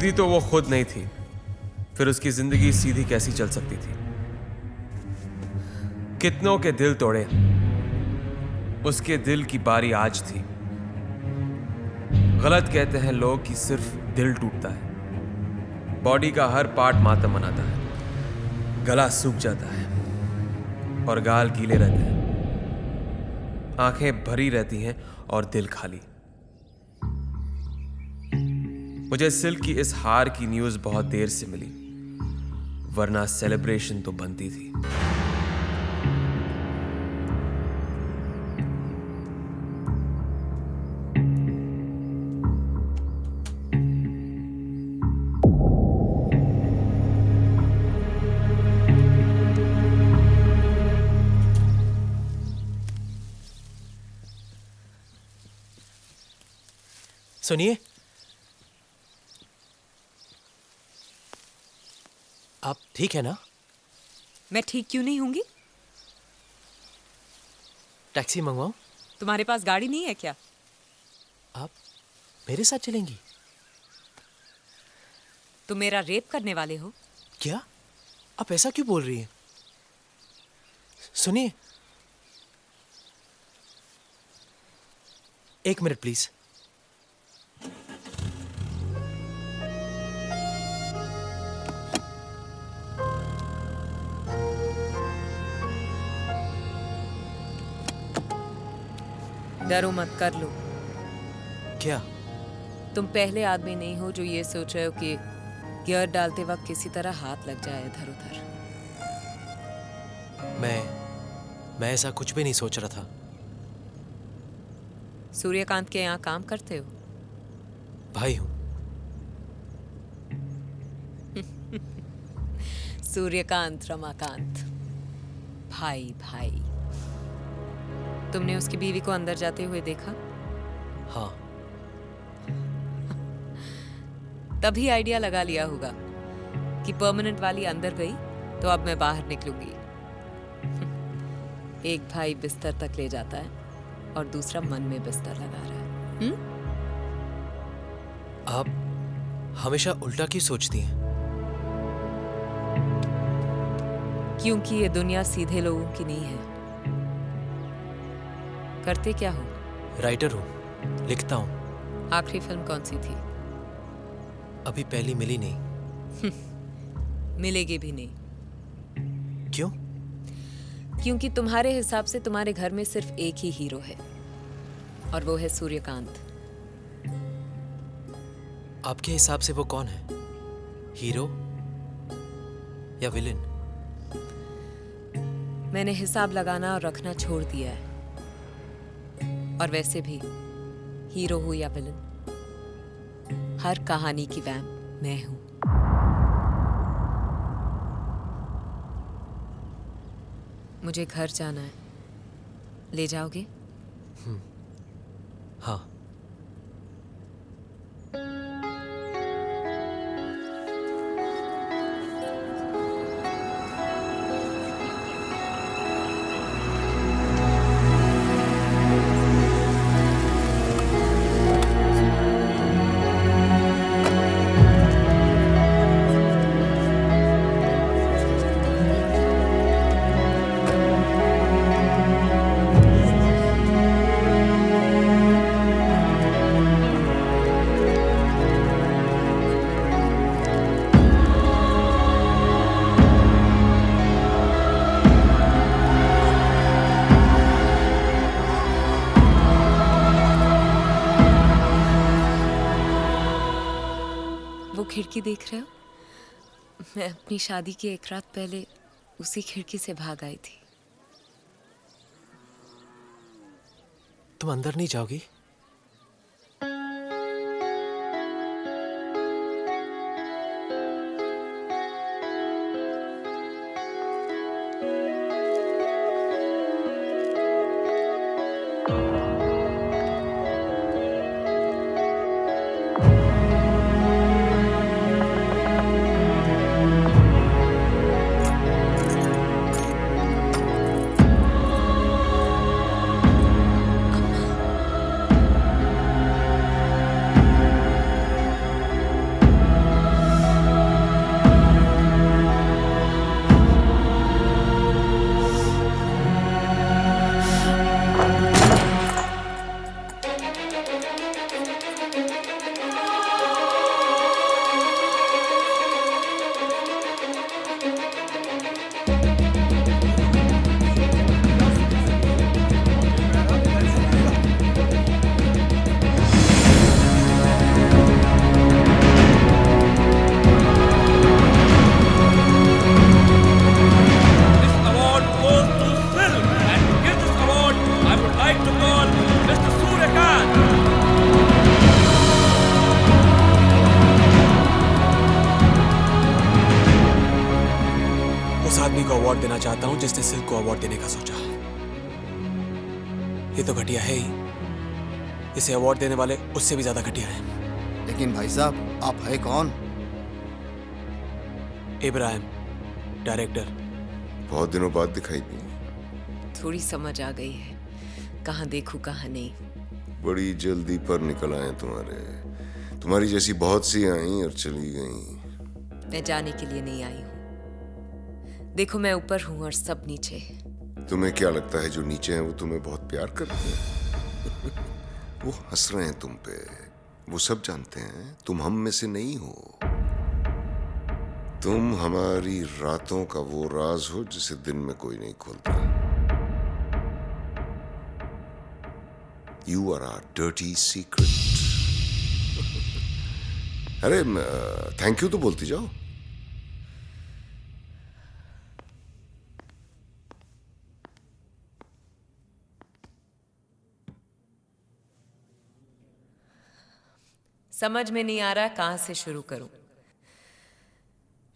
सीधी तो वो खुद नहीं थी, फिर उसकी जिंदगी सीधी कैसी चल सकती थी? कितनों के दिल तोड़े, उसके दिल की बारी आज थी। गलत कहते हैं लोग कि सिर्फ दिल टूटता है, बॉडी का हर पार्ट मातम मनाता है। गला सूख जाता है और गाल गीले रहते हैं, आंखें भरी रहती हैं और दिल खाली। मुझे सिल्क की इस हार की न्यूज़ बहुत देर से मिली, वरना सेलिब्रेशन तो बनती थी। सुनिए, आप ठीक है ना? मैं ठीक क्यों नहीं होंगी? टैक्सी मंगवाऊं? तुम्हारे पास गाड़ी नहीं है क्या? आप मेरे साथ चलेंगी? तुम मेरा रेप करने वाले हो? क्या? आप ऐसा क्यों बोल रही हैं? सुनिए, एक मिनट प्लीज। डरो मत, कर लो। क्या? तुम पहले आदमी नहीं हो जो ये सोच रहे हो कि गियर डालते वक्त किसी तरह हाथ लग जाए इधर उधर। मैं ऐसा कुछ भी नहीं सोच रहा था। सूर्यकांत के यहाँ काम करते हो? भाई हूं। सूर्यकांत रमाकांत, भाई भाई। तुमने उसकी बीवी को अंदर जाते हुए देखा? हाँ। तभी आइडिया लगा लिया होगा कि परमानेंट वाली अंदर गई तो अब मैं बाहर निकलूंगी। एक भाई बिस्तर तक ले जाता है और दूसरा मन में बिस्तर लगा रहा है। आप हमेशा उल्टा क्यों सोचती हैं? क्योंकि ये दुनिया सीधे लोगों की नहीं है। करते क्या हो? राइटर हूं, लिखता हूं। आखिरी फिल्म कौन सी थी? अभी पहली मिली नहीं। मिलेगी भी नहीं। क्यों? क्योंकि तुम्हारे हिसाब से तुम्हारे घर में सिर्फ एक ही हीरो है और वो है सूर्यकांत। आपके हिसाब से वो कौन है? हीरो या विलेन? मैंने हिसाब लगाना और रखना छोड़ दिया है। और वैसे भी हीरो हो या विलन, हर कहानी की वैम मैं हूं। मुझे घर जाना है, ले जाओगे? हाँ। वो खिड़की देख रहे हो? मैं अपनी शादी की एक रात पहले उसी खिड़की से भाग आई थी। तुम अंदर नहीं जाओगी? अवार्ड देना चाहता हूं जिसने सिल्क को अवार्ड देने का सोचा। ये तो घटिया है ही, इसे अवार्ड देने वाले उससे भी ज्यादा घटिया है। लेकिन भाई साहब, आप है कौन? इब्राहिम, डायरेक्टर। बहुत दिनों बाद दिखाई दी। थोड़ी समझ आ गई है, कहाँ देखूं कहाँ नहीं। बड़ी जल्दी पर निकल आए तुम्हारी जैसी बहुत सी आई और चली गई। मैं जाने के लिए नहीं आई हूँ। देखो, मैं ऊपर हूँ और सब नीचे। तुम्हें क्या लगता है जो नीचे हैं वो तुम्हें बहुत प्यार करते हैं? वो हंस रहे हैं तुम पे। वो सब जानते हैं तुम हम में से नहीं हो। तुम हमारी रातों का वो राज हो जिसे दिन में कोई नहीं खोलता। You are our dirty secret. अरे थैंक यू तो बोलती जाओ। समझ में नहीं आ रहा कहाँ से शुरू करूं।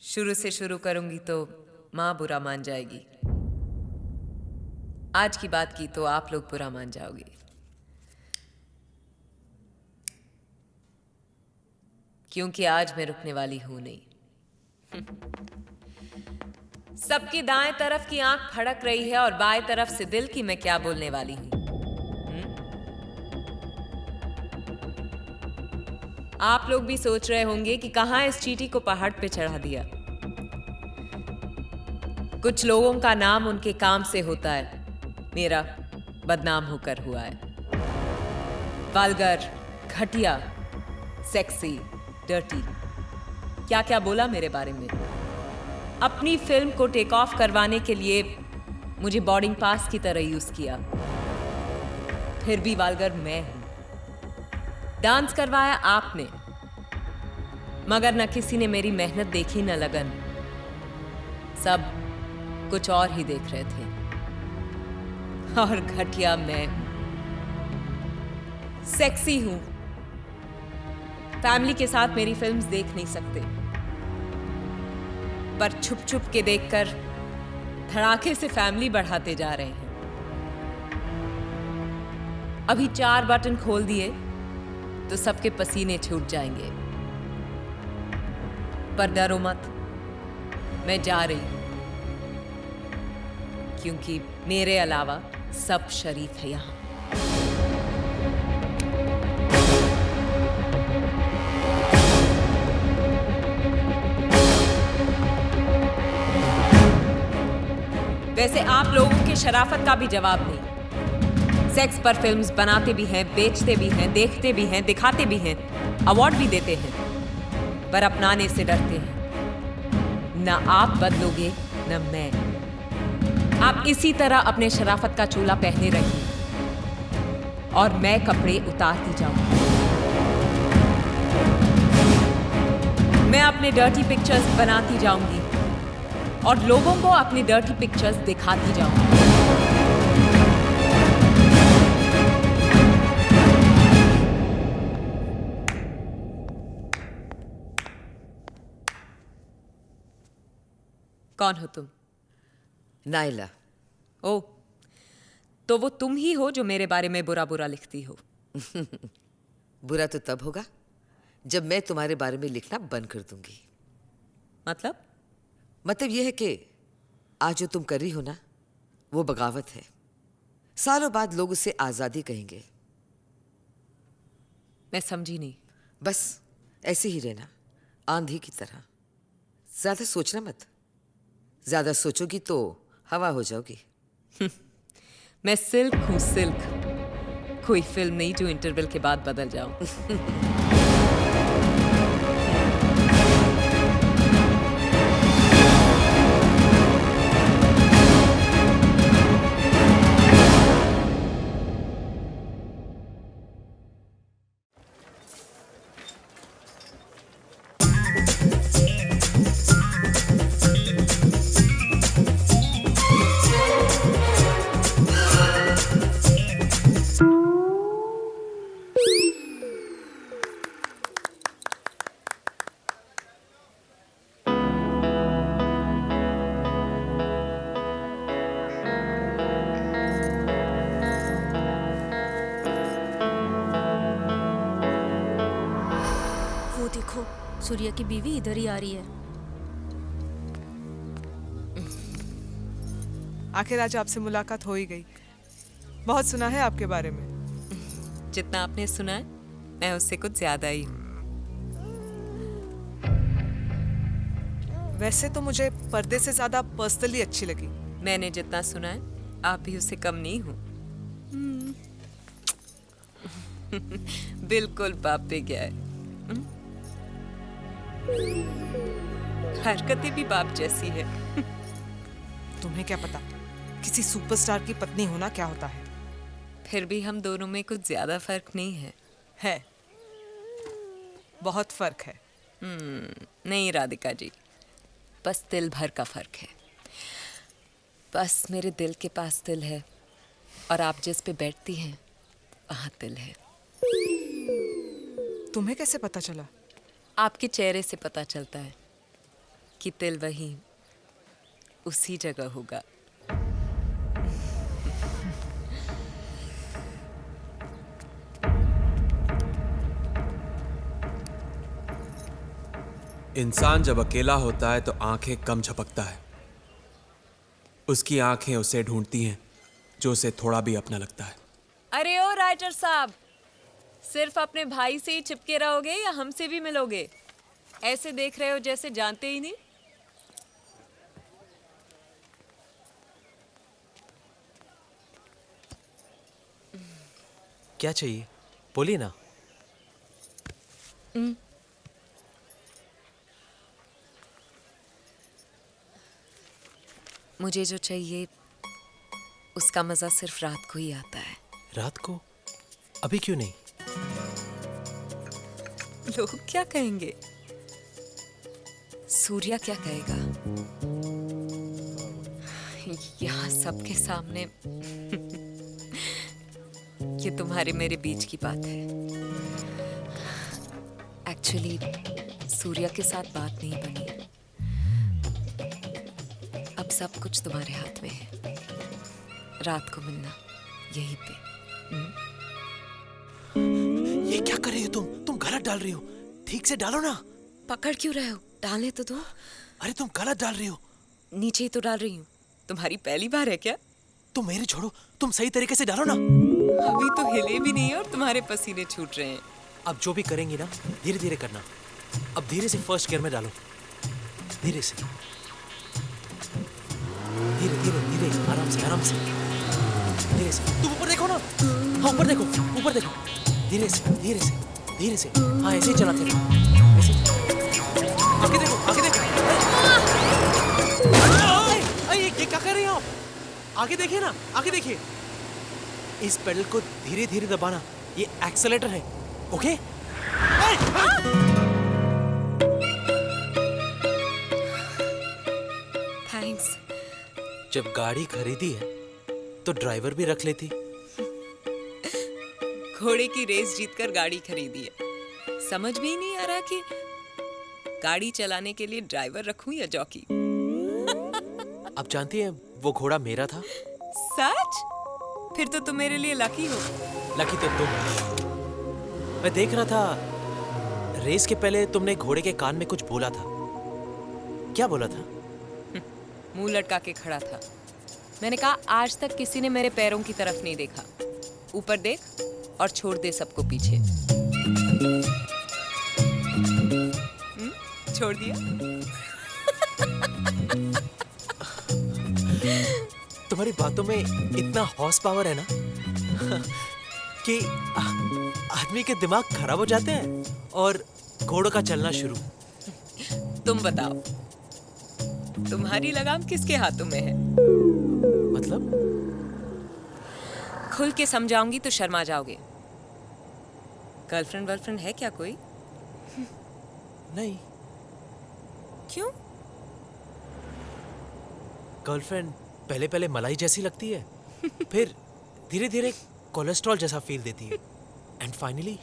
शुरू से शुरू करूंगी तो माँ बुरा मान जाएगी। आज की बात की तो आप लोग बुरा मान जाओगे। क्योंकि आज मैं रुकने वाली हूं नहीं। सबकी दाएं तरफ की आंख फड़क रही है और बाएं तरफ से दिल की मैं क्या बोलने वाली हूं। आप लोग भी सोच रहे होंगे कि कहां इस चींटी को पहाड़ पे चढ़ा दिया। कुछ लोगों का नाम उनके काम से होता है, मेरा बदनाम होकर हुआ है। वल्गर, घटिया, सेक्सी, डर्टी, क्या क्या बोला मेरे बारे में। अपनी फिल्म को टेक ऑफ करवाने के लिए मुझे बोर्डिंग पास की तरह यूज किया। फिर भी वल्गर मैं हूं। डांस करवाया आपने, मगर न किसी ने मेरी मेहनत देखी न लगन। सब कुछ और ही देख रहे थे। और घटिया मैं हूं, सेक्सी हूं। फैमिली के साथ मेरी फिल्म्स देख नहीं सकते, पर छुप छुप के देखकर धड़ाके से फैमिली बढ़ाते जा रहे हैं। अभी 4 बटन खोल दिए तो सबके पसीने छूट जाएंगे। पर डरो मत, मैं जा रही हूं, क्योंकि मेरे अलावा सब शरीफ है यहां। वैसे आप लोगों की शराफत का भी जवाब नहीं। सेक्स पर फिल्म्स बनाते भी हैं, बेचते भी हैं, देखते भी हैं, दिखाते भी हैं, अवार्ड भी देते हैं, पर अपनाने से डरते हैं। न आप बदलोगे न मैं। आप इसी तरह अपने शराफत का चोला पहने रहिए और मैं कपड़े उतारती जाऊंगी। मैं अपने डर्टी पिक्चर्स बनाती जाऊंगी और लोगों को अपनी डर्टी पिक्चर्स दिखाती जाऊंगी। कौन हो तुम? नाइला। ओ, तो वो तुम ही हो जो मेरे बारे में बुरा बुरा लिखती हो। बुरा तो तब होगा जब मैं तुम्हारे बारे में लिखना बंद कर दूंगी। मतलब यह है कि आज जो तुम कर रही हो ना, वो बगावत है। सालों बाद लोग उसे आजादी कहेंगे। मैं समझी नहीं। बस ऐसे ही रहना, आंधी की तरह। ज्यादा सोचना मत। ज्यादा सोचोगी तो हवा हो जाओगी। मैं सिल्क हूं, सिल्क। कोई फिल्म नहीं जो इंटरवल के बाद बदल जाऊं। सूर्या की बीवी इधर ही आ रही है। आखिर आज आपसे मुलाकात हो ही गई। बहुत सुना है आपके बारे में। जितना आपने सुना है मैं उससे कुछ ज्यादा ही हूँ। वैसे तो मुझे पर्दे से ज्यादा पर्सनली अच्छी लगी। मैंने जितना सुना है आप भी उससे कम नहीं हो। बिल्कुल बाप पे गया है। हरकतें भी बाप जैसी है। तुम्हें क्या पता किसी सुपरस्टार की पत्नी होना क्या होता है। फिर भी हम दोनों में कुछ ज्यादा फर्क नहीं है। बहुत फर्क है। नहीं राधिका जी, बस दिल भर का फर्क है। बस मेरे दिल के पास दिल है और आप जिस पे बैठती हैं वहां दिल है। तुम्हें कैसे पता चला? आपके चेहरे से पता चलता है कि दिल वहीं उसी जगह होगा। इंसान जब अकेला होता है तो आंखें कम झपकता है। उसकी आंखें उसे ढूंढती हैं जो उसे थोड़ा भी अपना लगता है। अरे ओ राइटर साहब, सिर्फ अपने भाई से ही चिपके रहोगे या हमसे भी मिलोगे? ऐसे देख रहे हो जैसे जानते ही नहीं। क्या चाहिए बोलिए ना। मुझे जो चाहिए उसका मजा सिर्फ रात को ही आता है। रात को? अभी क्यों नहीं? लोग क्या कहेंगे? सूर्या क्या कहेगा? यहाँ सबके सामने ये तुम्हारे मेरे बीच की बात है। एक्चुअली सूर्या के साथ बात नहीं बनी। अब सब कुछ तुम्हारे हाथ में है। रात को मिलना यहीं पे। ये क्या कर रही हो तुम गलत डाल रही हो। ठीक से डालो ना। पकड़ क्यों रहे हो? डालने तो दो। अरे तुम गलत डाल रही हो। नीचे ही तो डाल रही हूँ। तुम्हारी पहली बार है क्या? तुम मेरी छोड़ो, तुम सही तरीके से डालो ना। अभी तो हिले भी नहीं है और तुम्हारे पसीने छूट रहे हैं। अब जो भी करेंगी ना धीरे धीरे करना। अब धीरे से फर्स्ट गियर में डालो। धीरे से, धीरे धीरे धीरे, आराम से आराम से, धीरे से। तुम ऊपर देखो ना। हाँ ऊपर देखो, ऊपर देखो। धीरे से धीरे से धीरे से। हाँ ऐसे ही चलाते रहो, ऐसे। आगे देखो, आगे देखो। ये क्या कर रही हो आप? आगे देखिए ना, आगे देखिए। इस पेडल को धीरे धीरे दबाना, ये एक्सेलेरेटर है। ओके? थैंक्स। जब गाड़ी खरीदी है तो ड्राइवर भी रख लेती। घोड़े की रेस जीतकर गाड़ी खरीदी है। समझ में ही नहीं आ रहा कि गाड़ी चलाने के लिए ड्राइवर रखूं या जॉकी। अब जानती हैं वो घोड़ा मेरा था। सच? फिर तो तुम मेरे लिए लकी हो। लकी तो तुम हो। मैं देख रहा था रेस के पहले तुमने घोड़े के कान में कुछ बोला था। क्या बोला था? मुंह लटका के खड़ा था। मैंने कहा आज तक किसी ने मेरे पैरों की तरफ नहीं देखा। ऊपर देख और छोड़ दे सबको पीछे। छोड़ दिया। तुम्हारी बातों में इतना हॉर्स पावर है ना कि आदमी के दिमाग खराब हो जाते हैं और घोड़ों का चलना शुरू। तुम बताओ, तुम्हारी लगाम किसके हाथों में है? मतलब? खुल के समझाऊंगी तो शर्मा जाओगे। गर्लफ्रेंड वर्लफ्रेंड है क्या कोई? नहीं। क्यों? गर्लफ्रेंड पहले पहले मलाई जैसी लगती है, फिर धीरे धीरे कोलेस्ट्रॉल जैसा फील देती है, एंड फाइनली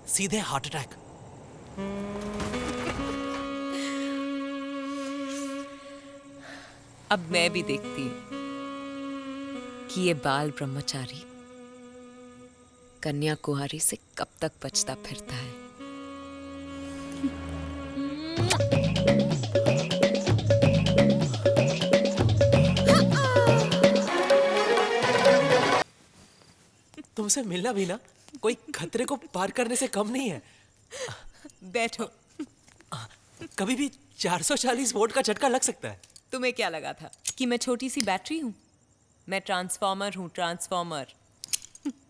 सीधे हार्ट अटैक। अब मैं भी देखती कि ये बाल ब्रह्मचारी कन्या कुमारी से कब तक बचता फिरता है। तुमसे मिलना भी ना कोई खतरे को पार करने से कम नहीं है। बैठो। कभी भी 440 वोल्ट का झटका लग सकता है। तुम्हें क्या लगा था कि मैं छोटी सी बैटरी हूं? मैं ट्रांसफॉर्मर हूं, ट्रांसफॉर्मर।